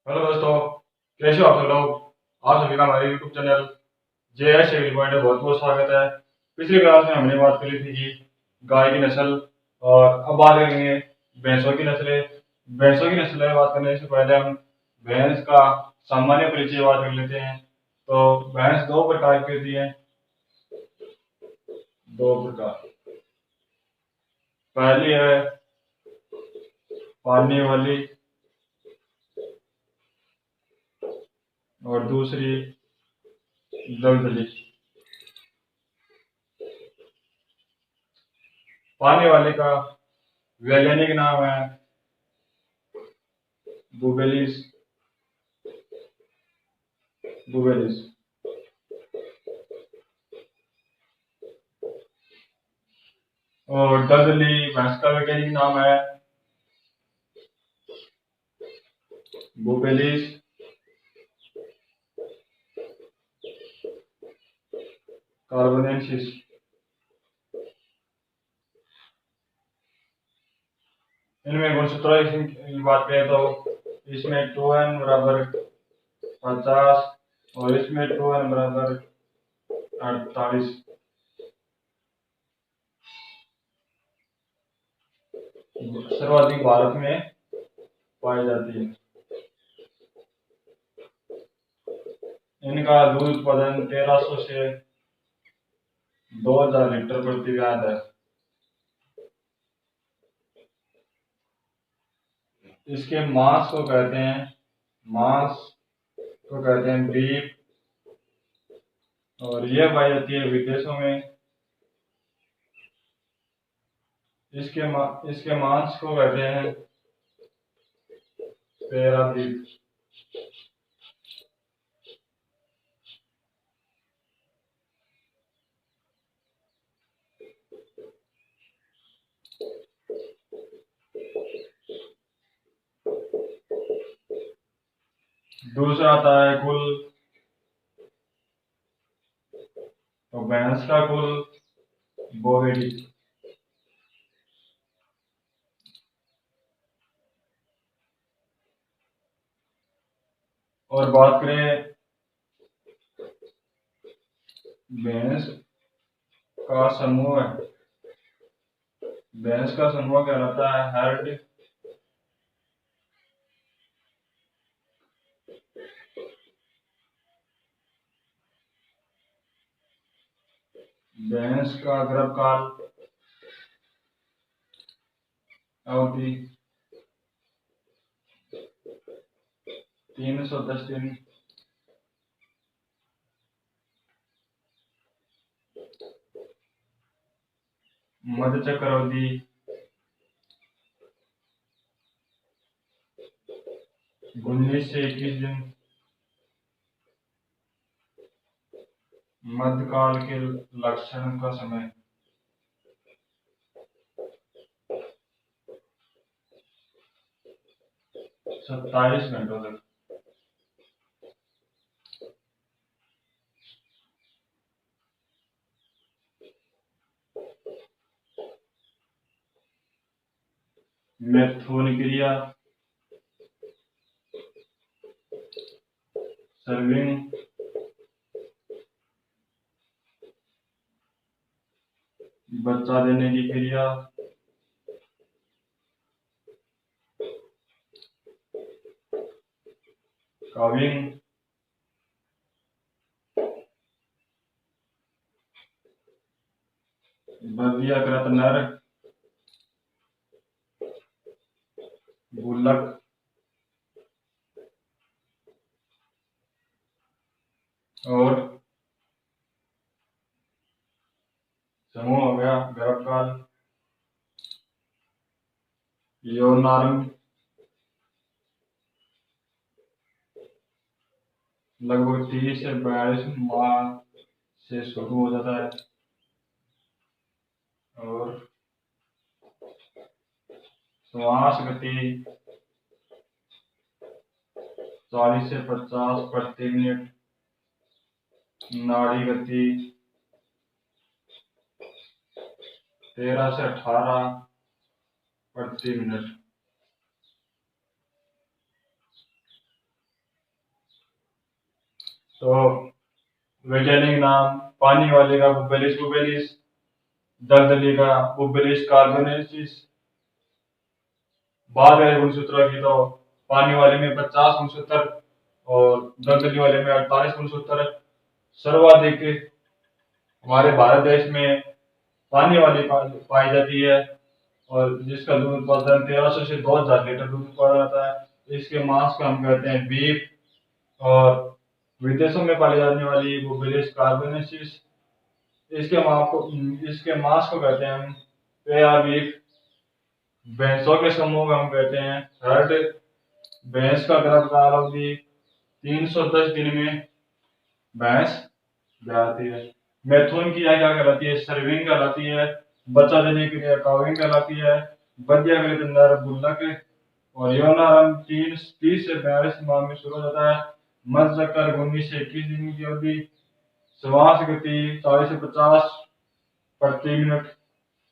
Hello दोस्तों, कैसे हो आप सब लोग। आप सभी का हमारे YouTube channel J S agri point में बहुत बहुत स्वागत है। पिछली क्लास में हमने बात करी थी कि गाय की नस्ल, और अब बात करेंगे भैंसों की नस्लें। भैंसों की नस्लें बात करने से पहले हम भैंस का सामान्य परिचय बात कर लेते हैं। तो भैंस दो प्रकार की होती है। दो प्रकार, पहली है पालने वाली और दूसरी दलदली। पालने वाले का वैज्ञानिक नाम है बुबेलिस बुबेलिस। और दलदली भैंस का वैज्ञानिक नाम है बुबेलिस कार्बोनेंसिस। इनमें गुणसूत्र की बात करें तो इसमें 2n बराबर 50 और इसमें 2n बराबर 48। सर्वाधिक भारत में पाई जाती है। इनका दूध उत्पादन 1300 से 2000 लीटर प्रति व्याध है। इसके मांस को कहते हैं बीफ। और यह पाई जाती है विदेशों में। इसके मांस को कहते हैं पेरा बीफ। दूसरा आता है कुल। तो भैंस का कुल बोवेडी। और बात करें भैंस का समूह, भैंस का समूह कहलाता है हर्ड। भैंस का गर्भकाल अवधि 310 दिन। मध्य चक्र अवधि 19 से 21 दिन। मध्यकाल के लक्षण का समय 27 घंटों तक। मैथुन क्रिया सर्विंग, बच्चा देने की क्रिया काविंग, बर्दियाकृत नर गुल्लक। और समूह हो गया गर्भकाल यौनारंभ, लगभग 30 से 42 माह से शुरू हो जाता है। और श्वास गति 40 से 50 प्रति मिनट। नाड़ी गति 13 से 18 प्रति मिनट। तो वैज्ञानिक नाम पानी वाले का बुबेलिस बुबेलिस, दलदली का बुबेलिस कार्बोनेसिस। बात करें गुणसूत्रों की तो पानी वाले में 50 गुणसूत्र और दलदली वाले में 48 गुणसूत्र। सर्वाधिक हमारे भारत देश में पानी वाली पाई जाती है और जिसका दूध उत्पादन 1300 से 2000 लीटर दूध उत्पादन होता है। इसके मांस को हम कहते हैं बीफ। और विदेशों में पाली जाने वाली बुबेलिस कार्बोनेसिस, इसके मांस को कहते हैं हम पेया बीफ। भैंसों के समूह को हम कहते हैं हर्ड। भैंस का गर्भकाल अवधि 310 दिन में भैंस ब्याती है। मैथुन क्रिया क्या कहलाती है? सर्विंग कहलाती है। बच्चा देने की क्रिया काविंग कहलाती है। बद्याकृत नर गुल्लक। और यौनारंभ 30 से 42 माह में शुरू हो जाता है। मध्य चक्कर 19 से 21 दिन की अवधि। श्वास गति 40 से 50 प्रति मिनट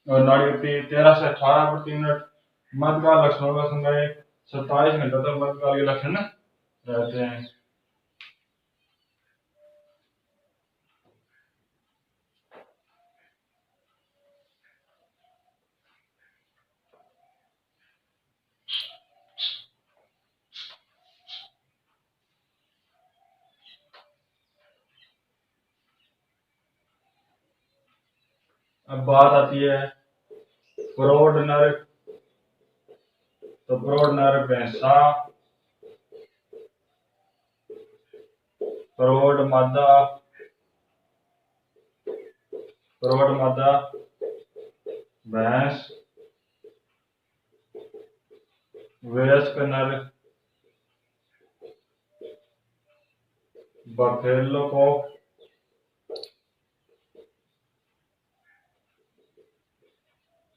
और नाड़ी गति 13 से 18 प्रति मिनट। मध्यकाल लक्षणों का संग्रह 27 घंटों तक मध्यकाल के लक्षण रहते हैं। अब बात आती है प्रौढ़ नर। तो प्रौढ़ नर भैंसा, प्रौढ़ मादा, प्रौढ़ मादा भैंस, वयस्क नर बफेलो को,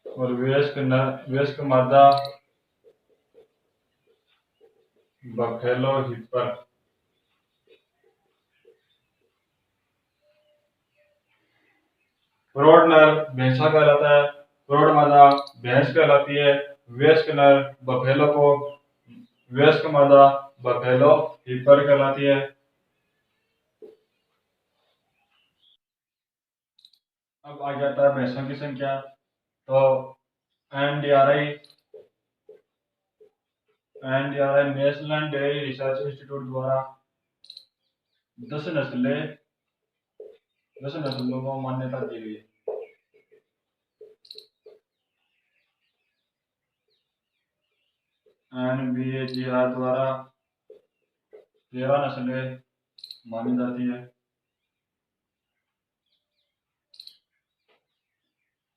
और वयस्क मादा बफेलो हिपर। प्रौढ़ नर भैंसा कहलाता है, प्रौढ़ मादा भैंस कहलाती है, वयस्क नर बफेलो को, वयस्क मादा बफेलो हिपर कहलाती है। अब आ जाता है भैंसों की संख्या। तो NDRI national dairy research institute द्वारा 10 नस्लों को मान्यता दी गई है। एनबीएजीआर द्वारा 13 नस्लें मानी जाती है।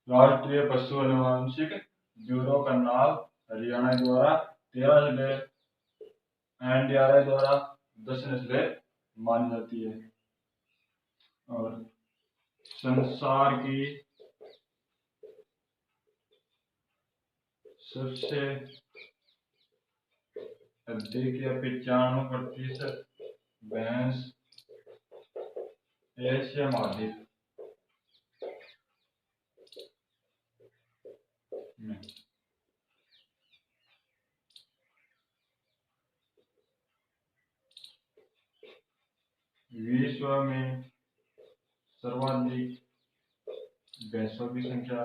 राष्ट्रीय पशु आनुवंशिक ब्यूरो करनाल हरियाणा द्वारा 13 नस्लें, एनडीआरआई द्वारा 10 नस्लें मानी जाती है। और संसार की सबसे अधिक या 95% भैंस एशिया महाद्वीप में। विश्व में सर्वाधिक भैंसों की संख्या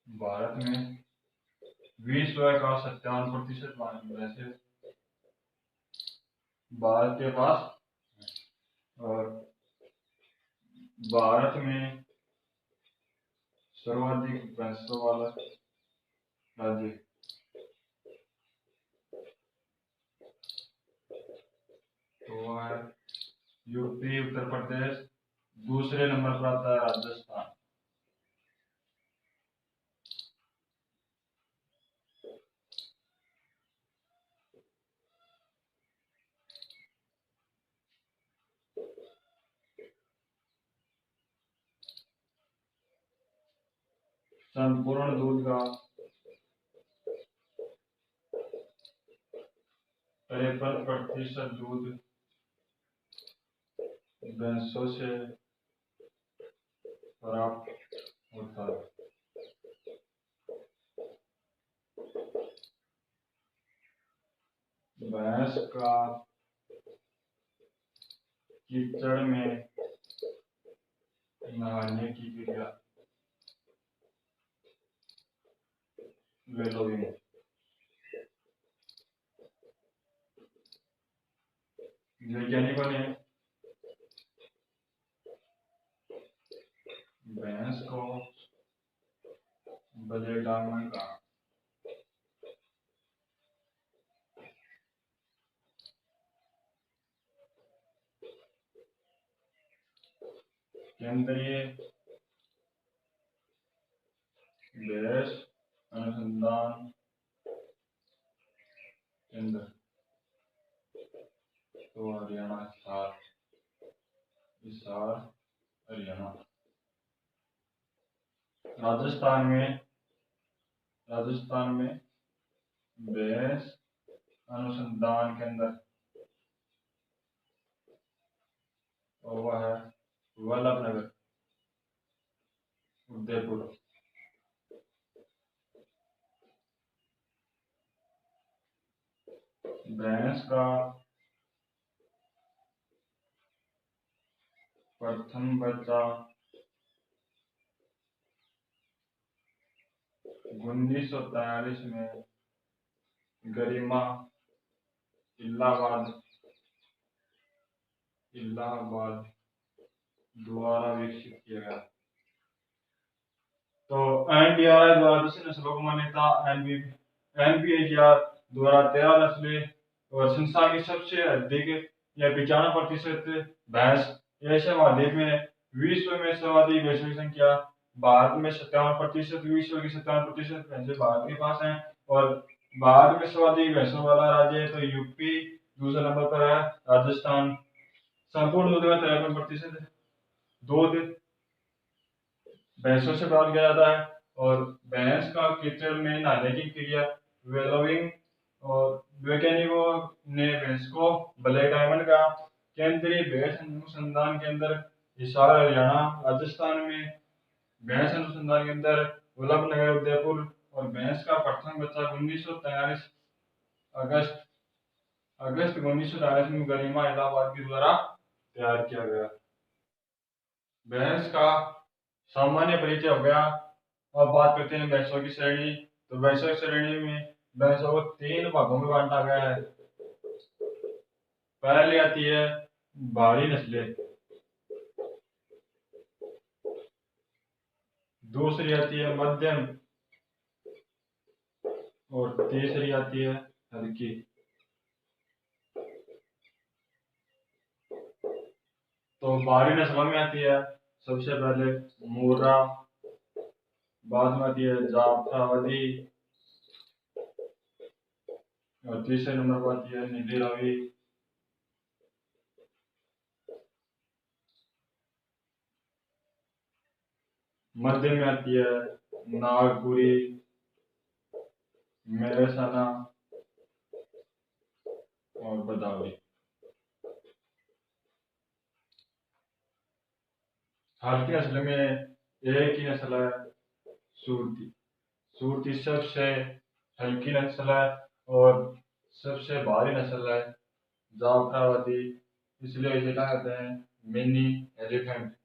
भारत में। विश्व का 57% भैंसे भारत के पास। और भारत में सर्वाधिक भैंसों वाला राज्य तो वो है यूपी, उत्तर प्रदेश। दूसरे नंबर पर आता है राजस्थान। संपूर्ण दूध का 53% दूध भैंसों से प्राप्त होता है। भैंस का कीचड़ में नहाने की क्रिया वेलोइंग। वैज्ञानिकों ने भैंस को बलेडामन का केंद्रीय भैंस अनुसंधान केंद्र तो हरियाणा हिसार हरियाणा। राजस्थान में भैंस अनुसंधान केंद्र और वह है वल्लभनगर उदयपुर। भैंस का प्रथम बच्चा 1943 में गरिमा इलाहाबाद द्वारा विकसित किया गया। तो एनडीआरआई द्वारा दूसरी नस्लों को मान्यता एनबीएचआर द्वारा 13 नस्लें और संसार की सबसे अधिक या 95% भैंस एशिया महाद्वीप में। विश्व में सर्वाधिक भैंसों की संख्या भारत में 57%, विश्व की 57% भैंसें भारत के पास हैं। और भारत में सर्वाधिक भैंसों वाला राज्य है तो यूपी दूसरे नंबर पर है। राजस्थान संपूर्ण दूध में 53% दूध भैंसों से प्राप्त किया जाता है। और भैंस का कीचड़ में नहाने की क्रिया वेलोइंग। और वैज्ञानिकों ने भैंस को ब्लैक डायमंड का केंद्रीय भैंस अनुसंधान केंद्र हिसार हरियाणा, राजस्थान में भैंस अनुसंधान केंद्र वल्लभनगर उदयपुर। और भैंस का प्रथम बच्चा 1943 अगस्त 1943 में गरिमा इलाहाबाद के द्वारा तैयार किया गया। भैंस का सामान्य परिचय हो गया। अब बात करते हैं भैंसों की श्रेणी। तो भैंसों की श्रेणी में भैंसों को 3 भागों में बांटा गया है। पहली आती है भारी नस्लें, दूसरी आती है मध्यम और तीसरी आती है हल्की। तो भारी नस्लों में आती है सबसे पहले मुर्रा, बाद में आती है जाफराबादी और तीसरे नंबर पर आती है नीली रावी। मध्य में आती है नागपुरी, मेहसाना और बदावरी। हल्की नस्ल में एक ही नस्ल है सूरती। सूरती सबसे हल्की नस्ल है और सबसे भारी नस्ल है जाफराबादी, इसलिए इसे क्या कहते हैं मिनी एलिफेंट।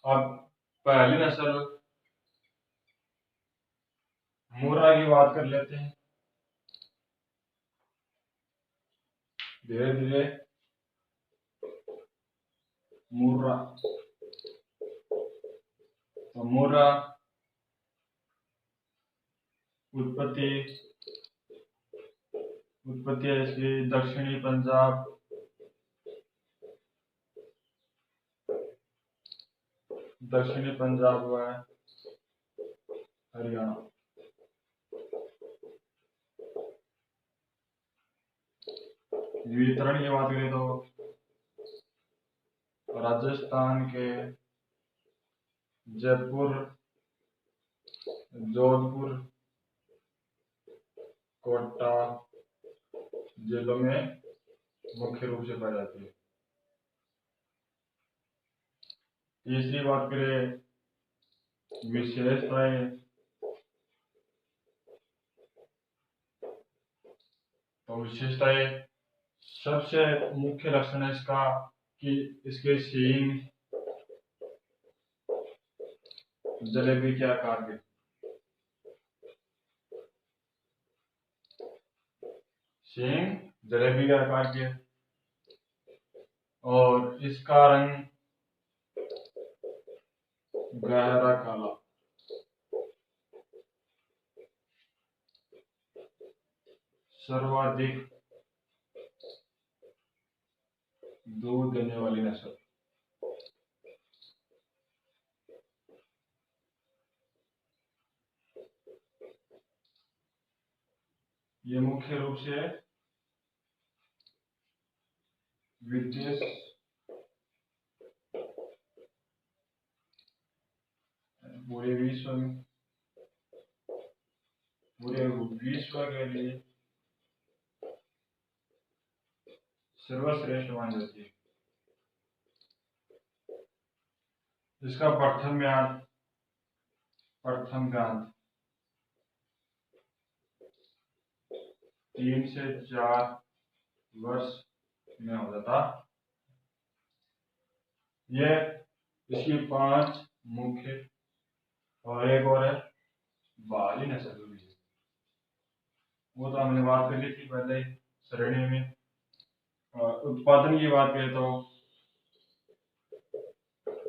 अब पहली नस्ल मुर्रा की बात कर लेते हैं। धीरे धीरे मुर्रा, तो मुर्रा उत्पत्ति है इसकी दक्षिणी पंजाब, व हरियाणा। वितरण की बात करें तो राजस्थान के जयपुर, जोधपुर, कोटा जिलों में मुख्य रूप से पाई जाती है। तीसरी बात करें विशेषताएं, तो विशेषताएं, सबसे मुख्य लक्षण है इसका कि इसके सींग जलेबी के आकार के, सींग जलेबी के आकार के, और इसका रंग गहरा काला, सर्वाधिक दूध देने वाली नस्ल। ये मुख्य रूप से विदेश पूरे विश्व के लिए सर्वश्रेष्ठ मानी जाती है। इसका प्रथम गांठ 3 से 4 वर्ष में हो जाता। यह इसकी 5 मुख्य और एक और है बाहरी नस्ल भी है, वो तो हमने बात कर ली थी पहले श्रेणी में। उत्पादन की बात करें तो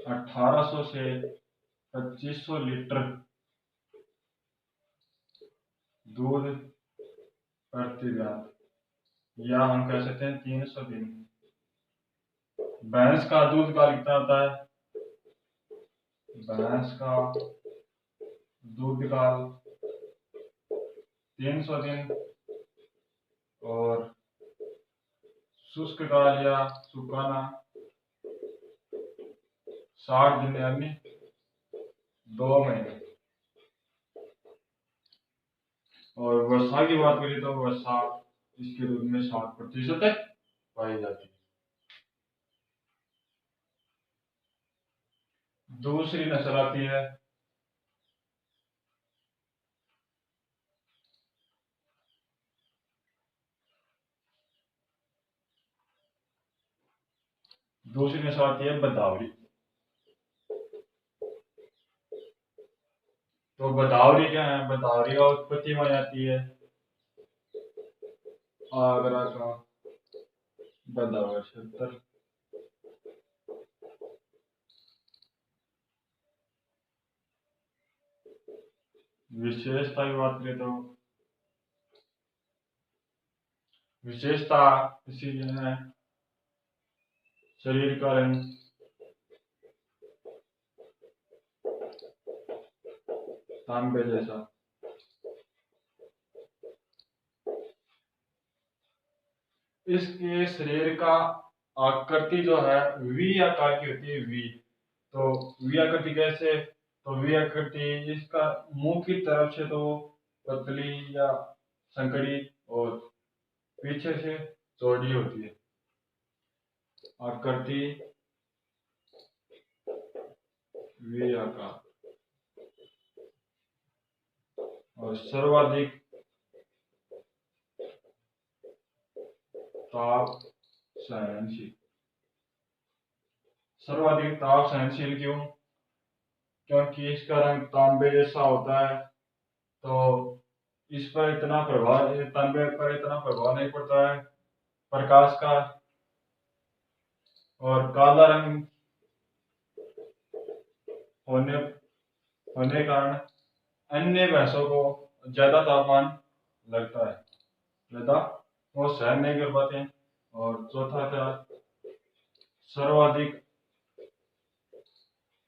1800 से 2500 लीटर दूध प्रति गाय, या हम कह सकते हैं 300 दिन। भैंस का दूध का कितना होता है? भैंस का दूध काल 300 दिन, और शुष्क काल या सुखाना 60 दिन, यानी 2 महीने। और वसा की बात करें तो वसा इसके दूध में 60% पाई जाती है। दूसरी नस्ल आती है बदावरी। तो बदावरी क्या है? बदावरी का उत्पत्ति मानी जाती है आगरा का बदावर क्षेत्र। विशेषता की बात करें तो विशेषता इसी है शरीर का रंग तांबे जैसा, इसके शरीर का आकृति जो है वी आकार की होती है। वी, तो वी आकृति कैसे? तो वी आकृति इसका मुंह की तरफ से तो पतली या संकड़ी और पीछे से चौड़ी होती है आकृति, वी आकार। और सर्वाधिक ताप सहनशील। सर्वाधिक ताप सहनशील क्यों? क्योंकि इसका रंग तांबे जैसा होता है, तो इस पर इतना प्रभाव, तांबे पर इतना प्रभाव नहीं पड़ता है प्रकाश का। और काला रंग होने होने कारण अन्य भैंसों को ज्यादा तापमान लगता है, ज्यादा वो सहन नहीं कर पाते हैं। और चौथा था सर्वाधिक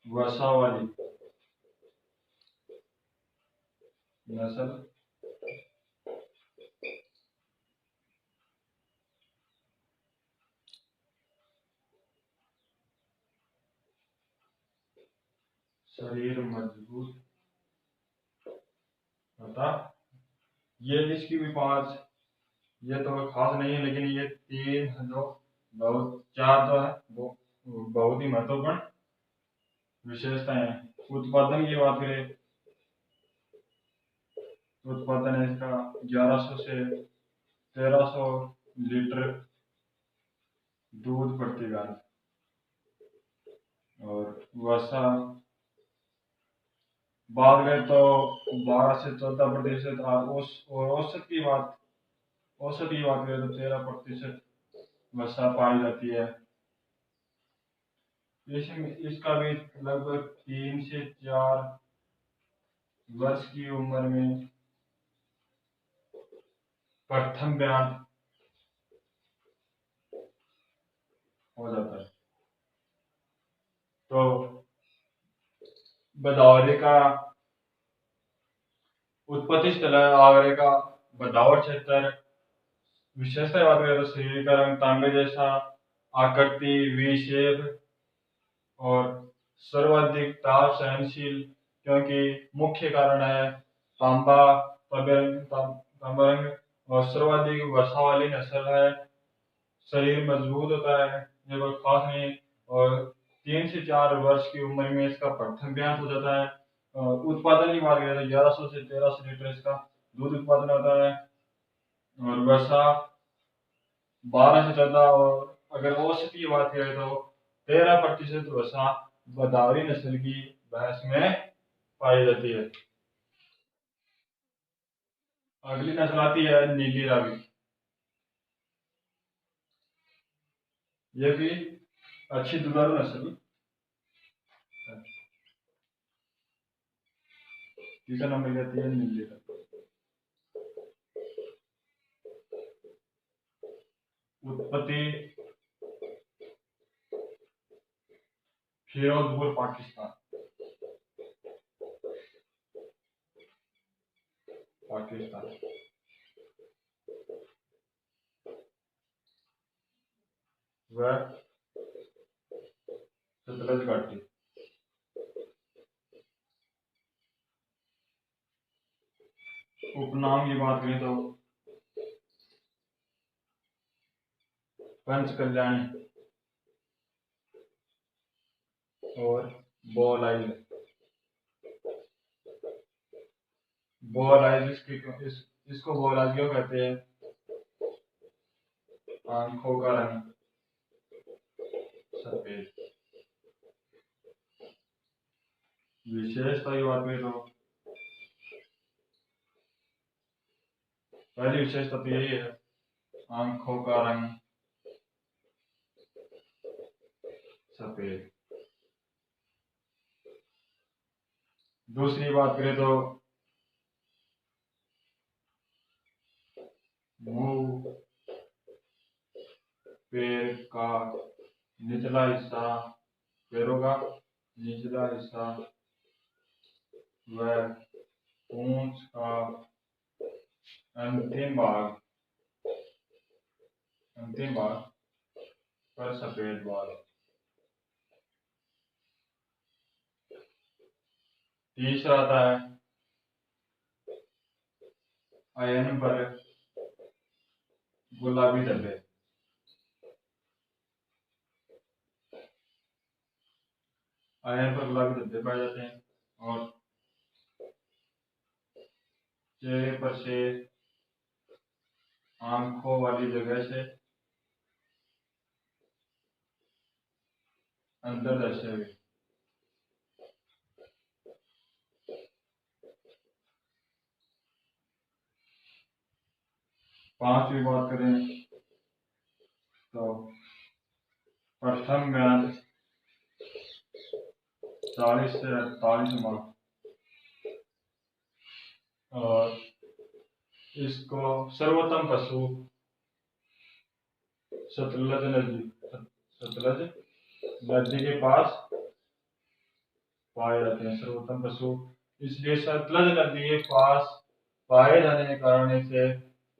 वसा वाली नस्ल, शरीर मजबूत होता। ये इसकी भी 5, ये तो खास नहीं है, लेकिन ये 3 जो बहुत 4 जो है वो बहुत ही महत्वपूर्ण विशेषताएं हैं। उत्पादन की बात करें तो उत्पादन है इसका 1100 से 1300 लीटर दूध प्रति गाय। और वर्षा बात करें तो 12 से 14% और औसत की बात करें तो 13% वर्षा पाई जाती है। इसका भी लगभग 3 से 4 वर्ष की उम्र में प्रथम बयान हो जाता है। तो भदौरे का उत्पत्ति स्थल है आगरे का भदौर क्षेत्र। विशेषता बात करें तो शरीर का रंग तांबे जैसा, आकृति वी शेप और सर्वाधिक ताप सहनशील, क्योंकि मुख्य कारण है तांबा तांबा रंग, और सर्वाधिक वर्षा वाली नस्ल है। शरीर मजबूत होता है, ये कोई खास नहीं। और 3 से 4 वर्ष की उम्र में इसका प्रथम ब्याह हो जाता है। उत्पादन की बात करें तो 1100 से 1300 लीटर इसका दूध उत्पादन होता है। और वर्षा 12 से 14, और अगर औसत की बात करें तो 13% वर्षा भदौरी नस्ल की भैंस में पाई जाती है। अगली नस्ल आती है नीली रावी। ये भी अच्छी दुधारू नस्ल। तीसरा नंबर कहती है नीली रावी। उत्पत्ति फिरोजपुर पाकिस्तान। पाकिस्तान वह सतलज घाटी। उपनाम की बात करें तो पंच कल्याणी और बोलाइल। बोलाइल इसको बोलाइल क्यों कहते हैं? आंखों का रंग सफेद। विशेषता की बात करें तो पहली विशेषता तो यही है, आंखों का रंग सफेद। दूसरी बात करें तो मुंह, पैर का निचला हिस्सा, पैरों का निचला हिस्सा व पूंछ का अंतिम भाग पर सफेद बाल। तीसरा आता है आयन पर गुलाबी धब्बे। आयन पर गुलाबी धब्बे पाए जाते हैं और चेहरे पर से आंखों वाली जगह से अंदर दर्शे हुए। पांचवी बात करें तो प्रथम म्याद 40 से 48 माह, और इसको सर्वोत्तम पशु सतलज नदी के पास पाए जाते हैं। सर्वोत्तम पशु इसलिए सतलज नदी के पास पाए जाने के कारण इसे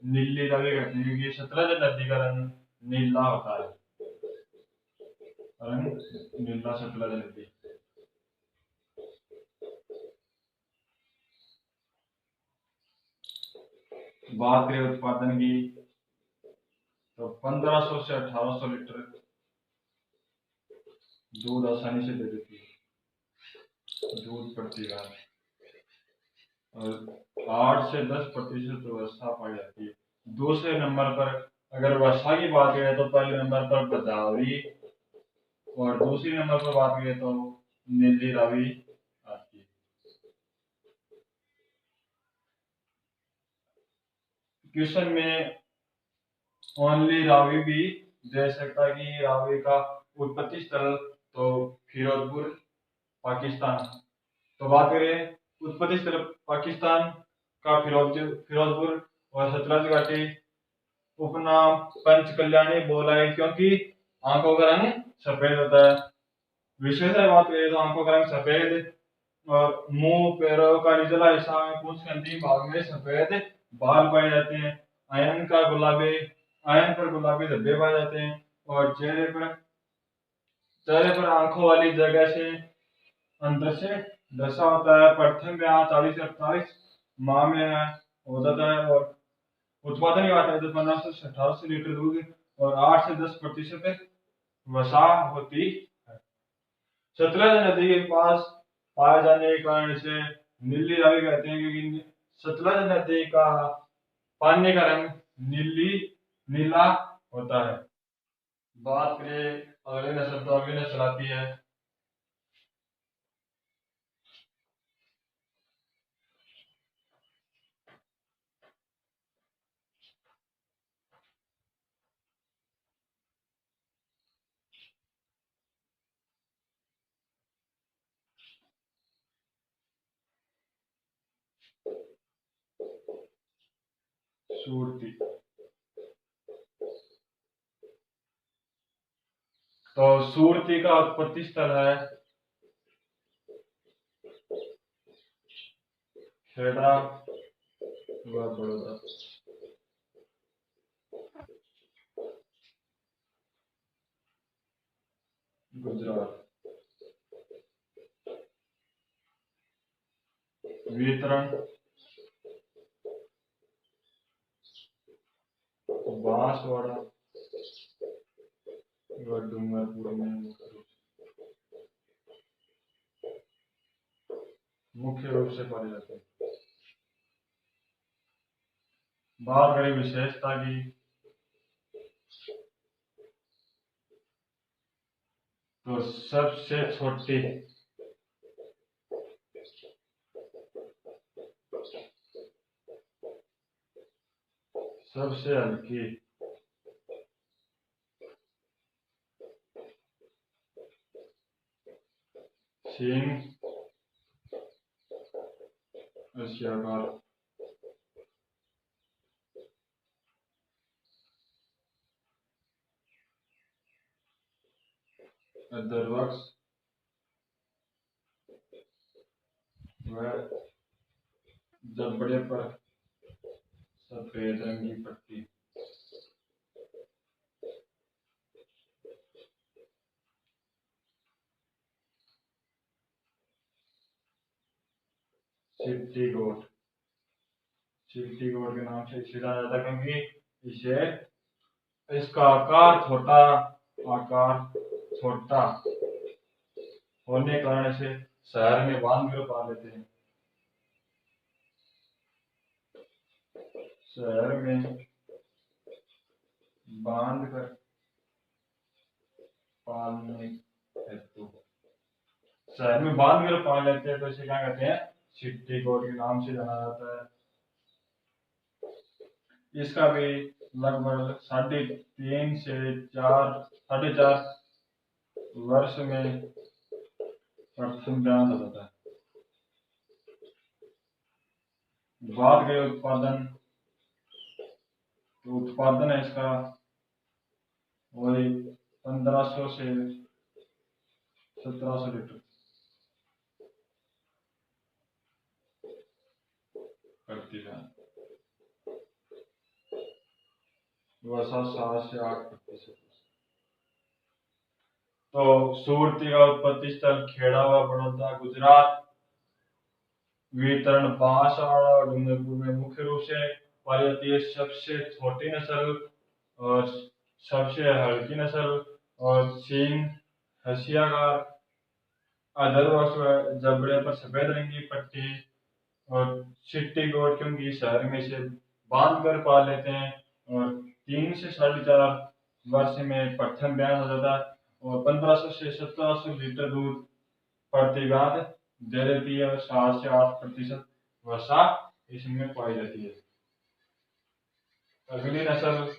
नीली रावी कहते हैं, क्योंकि सतलज नदी का रंग नीला होता है। रंग नीला सतलज नदी। बात करें उत्पादन की तो 1500 से 1800 लीटर दूध आसानी से दे देती है, दूध प्रति गाय। और 8 से 10% वर्षा पाई जाती है। दूसरे नंबर पर अगर वसा की बात करें तो पहले नंबर पर गोदावरी, और दूसरी नंबर पर बात करें तो नीली रावी आती है। क्वेश्चन में ओनली रावी भी दे सकता है कि रावी का उत्पत्ति स्थल तो फिरोजपुर पाकिस्तान। तो बात करें उत्पत्ति स्थल पाकिस्तान का फिरोजपुर, और सतलज घाटी उपनाम पंच कल्याणी बोला है क्योंकि आंखों का रंग सफेद होता है। विशेष बात करें तो आंखों का रंग सफेद, और मुंह पैरों का निचला हिस्सा में पूंछ के अंतिम भाग में सफेद बाल पाए जाते हैं। आयन का गुलाबी आयन पर गुलाबी धब्बे पाए जाते हैं, और चेहरे पर आंखों वाली जगह से अंदर से दशा होता है। प्रथम ब्याह 40 से 48 माह में हो जाता है, और उत्पादन की बात करें तो 15 से 18 लीटर दूध और 8 से 10% वसा होती है। सतलज नदी के पास पाए जाने के कारण इसे नीली रावी कहते हैं, क्योंकि सतलज नदी का पानी का रंग नीला होता है। बात करें अगली नस्ल, तो अगली नस्ल आती है सूरती। तो सूरती का उत्पत्ति स्थल है खेड़ा व बड़ौदा। गुजरात। वितरण बांसवाड़ा व डूंगरपुर में मुख्य रूप से पाए जाते हैं। बात करें विशेषता की, तो सबसे हल्की सींग एशियाकार अदरवक्स व जबड़े पर सफेद रंग की पट्टी। चिट्टी गोट। चिट्टी गोट के नाम से इसे जाना जाता है क्योंकि इसका आकार छोटा होने के कारण इसे शहर में बांध कर पा लेते हैं। शहर में बांध कर पालने हेतु शहर में बांध कर पाल लेते हैं, तो इसे क्या कहते हैं? चिट्टी गोट के नाम से जाना जाता है। इसका भी लगभग 3.5 से 4.5 वर्ष में प्रथम ज्ञान हो जाता है। बात करें उत्पादन, तो उत्पादन है इसका वही 1500 से 1700 लीटर करती है। वसा 7 से 8%। तो सूरती का उत्पत्ति स्थल खेड़ा व बड़ौदा गुजरात। वितरण बांसवाड़ा और डूंगरपुर में मुख्य रूप से पाई जाती है। सबसे छोटी नस्ल और सबसे हल्की नस्ल, और सींग हसियाकार, अधरवक्ष व जबड़े पर सफेद रंग की पट्टी, और चिट्टी गोट क्योंकि शहर में से बांध कर पाल लेते हैं और 3 से 4.5 वर्ष में प्रथम ब्यान हो जाता है और 1500 से 1700 लीटर दूध प्रति गाय दे देती है और 7 से 8% वर्षा इसमें पाई जाती है। अगली नस्ल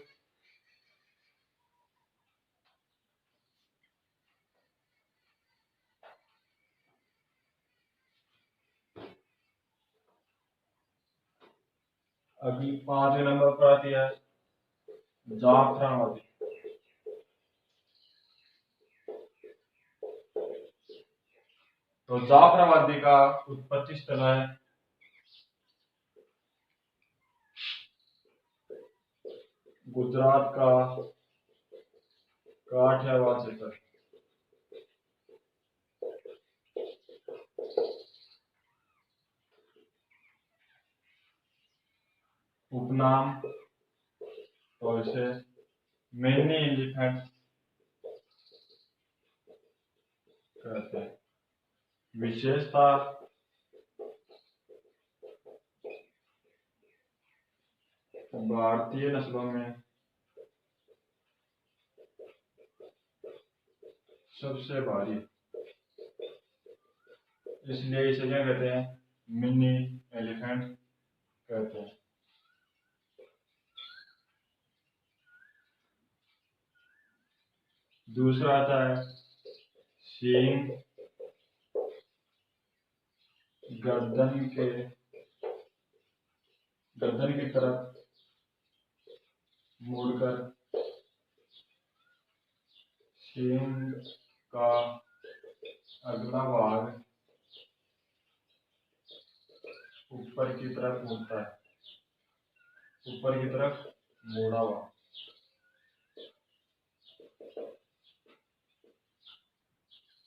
अगली 5वें नंबर पर आती है जाफराबादी। तो जाफराबादी का उत्पत्ति स्थल है गुजरात का काठियावाड़ क्षेत्र। उपनाम तो इसे मिनी एलिफेंट कहते हैं। विशेषता भारतीय नस्लों में सबसे भारी, इसलिए इसे क्या कहते हैं, मिनी एलिफेंट कहते हैं। दूसरा आता है सींग गर्दन की तरफ मुड़कर सींग का अगला भाग ऊपर की तरफ मुड़ता है, ऊपर की तरफ मुड़ा हुआ।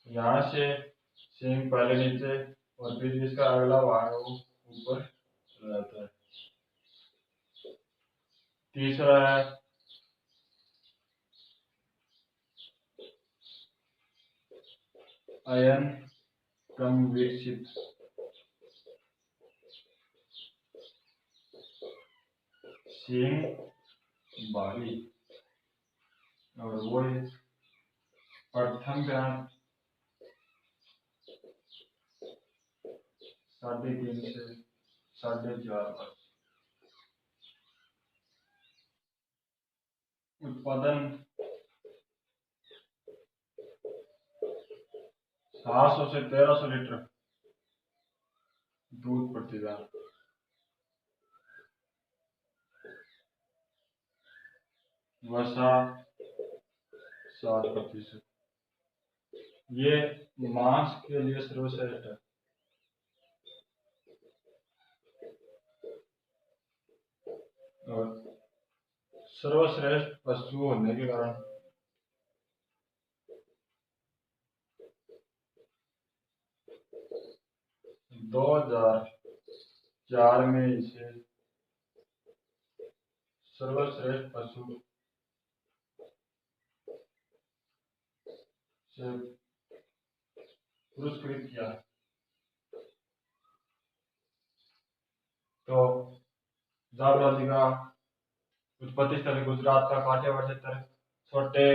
यहाँ से सींग पहले नीचे और फिर इसका अगला भाग वो ऊपर चला जाता है। तीसरा है अयन कम विकसित। सींग भारी और वो प्रथम ब्यान 3.5 से 4.5 वर्ष। उत्पादन 700 से 1300 लीटर दूध प्रति ब्यान। वर्षा 7%। ये मांस के लिए सर्वश्रेष्ठ है। और सर्वश्रेष्ठ पशु होने के कारण 2004 में इसे सर्वश्रेष्ठ पशु से पुरस्कृत किया। तो जाफराबादी का उत्पत्ति स्थल गुजरात का काठियावाड़ क्षेत्र। छोटे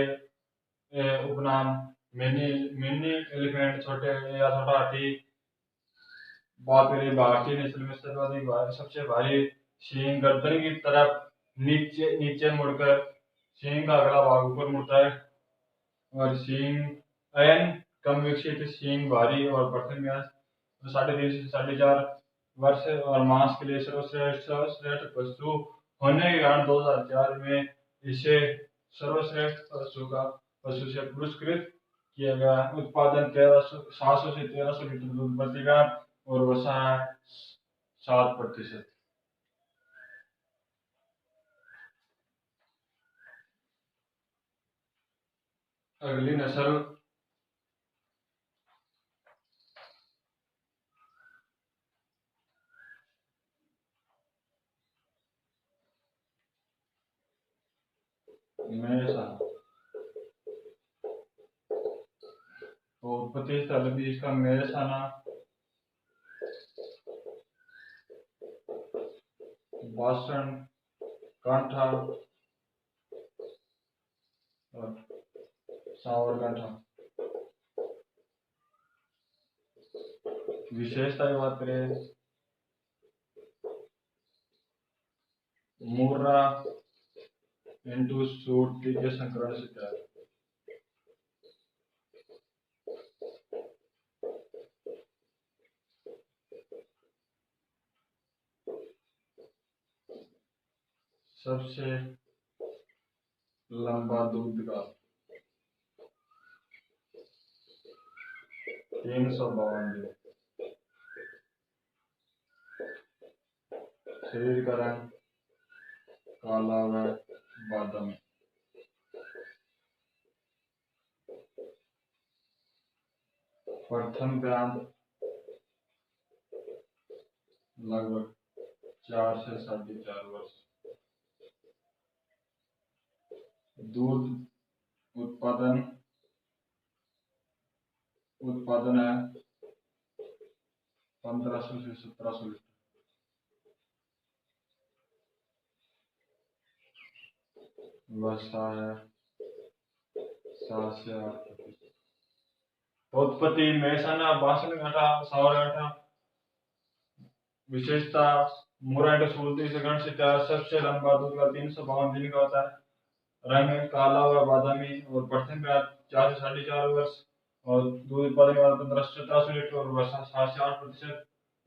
उपनाम मिनी मिनी एलिफेंट, छोटे या छोटा हाथी। बात करें भारतीय नस्ल में सर्वाधिक भारी, सबसे भारी सींग गर्दन की तरफ नीचे नीचे मुड़कर सींग का अगला भाग ऊपर मुड़ता है और सींग अयन कम विकसित। सींग भारी और प्रथम व्यास 3.5 से 4.5 वर्ष और मांस के लिए सर्वश्रेष्ठ पशु होने के कारण 2004 में इसे सर्वश्रेष्ठ पशु से पुरस्कृत किया गया। उत्पादन 700 से 1300 लीटर दूध प्रति गाय और वसा 7%। अगली नस्ल मेहसाना। तो उत्पत्ति स्थल भी इसका मेहसाना बासठ कांठा और सांवर कांठा। विशेषता की बात करें, मुर्रा इंटू सूट के संकरण से तैयार। सबसे लंबा दूध का 352 दिन। शरीर का रंग काला व बादामी। प्रथम ब्याज लगभग 4 से 4.5 वर्ष। दूध उत्पादन है 1500 से 1700 लीटर। वर्षा है 7 से 8%। उत्पत्ति मेहसाना, बासन घाटा, सावर घाटा। विशेषता मुराइट सूरती से गण से तैयार। सबसे लंबा दूध का 352 दिन का होता है। रंग काला व बादामी और प्रथम ब्याज 4 से 4.5 वर्ष और दूध उत्पादन के बाद 15 से 17 लीटर और वर्षा 7 से 8%।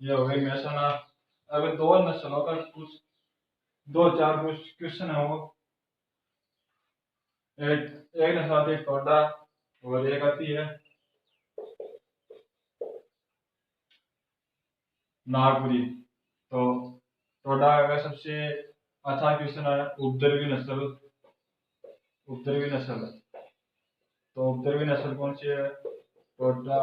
ये हो गई मेहसाना। अगर दो नस्लों का कुछ 2-4 कुछ क्वेश्चन है वो एक नस्ल आती है टोडा और एक आती है नागपुरी। तो टोडा का सबसे अच्छा क्वेश्चन है उपद्रवी नस्ल। उपद्रवी नस्ल, तो उपद्रवी नस्ल कौन सी है? टोडा,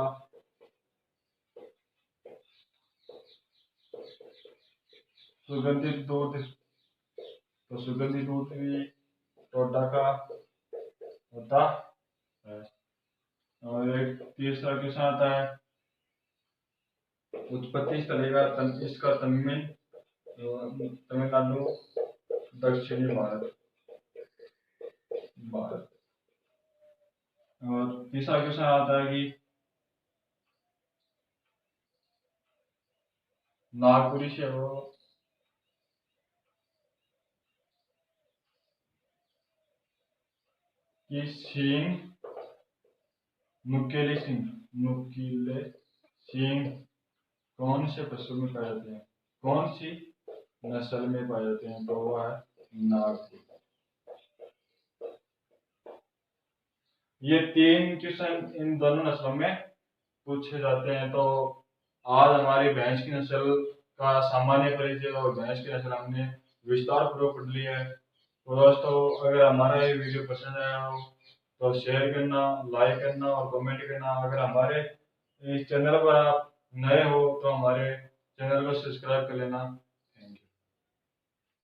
सुगंधित दूध। तो सुगंधित दूध भी टोडा का होता है। और एक तीसरा क्वेश्चन आता है उत्पत्ति स्थल का इसका तमिलनाडु, दक्षिणी भारत। और तीसरा क्वेश्चन आता है कि नागपुरी से वो कि सींग, नुकीले सींग कौन से पशु में पाए जाते हैं, कौन सी नस्ल में पाए जाते हैं? तो वो है नागपुर। ये 3 क्वेश्चन इन दोनों नस्लों में पूछे जाते हैं। तो आज हमारी भैंस की नस्ल का सामान्य परिचय और भैंस की नस्ल हमने विस्तार पूर्वक पढ़ लिया है। तो दोस्तों, अगर हमारा ये वीडियो पसंद आया हो तो शेयर करना, लाइक करना और कमेंट करना। अगर हमारे इस चैनल पर आप नए हो तो हमारे चैनल को सब्सक्राइब कर लेना।